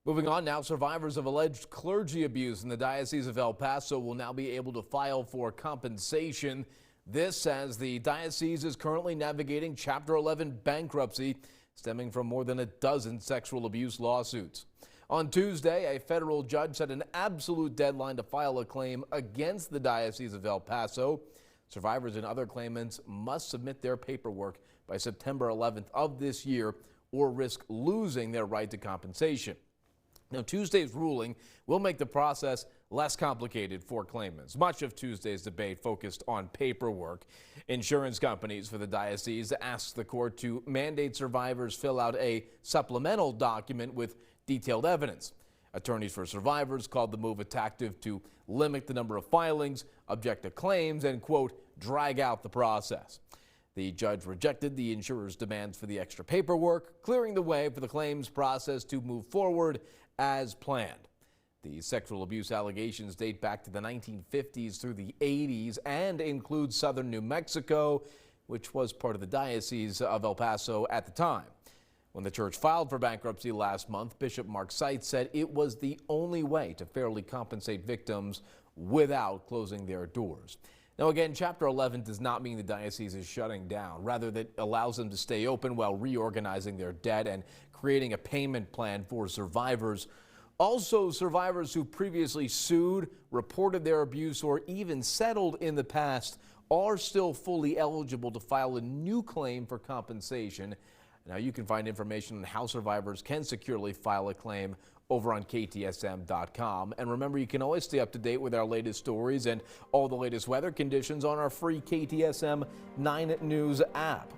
Moving on now, survivors of alleged clergy abuse in the Diocese of El Paso will now be able to file for compensation. This as the diocese is currently navigating Chapter 11 bankruptcy stemming from more than a dozen sexual abuse lawsuits. On Tuesday, a federal judge set an absolute deadline to file a claim against the Diocese of El Paso. Survivors and other claimants must submit their paperwork by September 11th of this year or risk losing their right to compensation. Now, Tuesday's ruling will make the process less complicated for claimants. Much of Tuesday's debate focused on paperwork. Insurance companies for the diocese asked the court to mandate survivors fill out a supplemental document with detailed evidence. Attorneys for survivors called the move a tactic to limit the number of filings, object to claims, and, quote, drag out the process. The judge rejected the insurer's demands for the extra paperwork, clearing the way for the claims process to move forward as planned. The sexual abuse allegations date back to the 1950s through the 80s and include southern New Mexico, which was part of the Diocese of El Paso at the time. When the church filed for bankruptcy last month, Bishop Mark Seitz said it was the only way to fairly compensate victims without closing their doors. Now again, Chapter 11 does not mean the diocese is shutting down. Rather, that allows them to stay open while reorganizing their debt and creating a payment plan for survivors. Also, survivors who previously sued, reported their abuse, or even settled in the past are still fully eligible to file a new claim for compensation. Now you can find information on how survivors can securely file a claim over on KTSM.com. And remember, you can always stay up to date with our latest stories and all the latest weather conditions on our free KTSM 9 News app.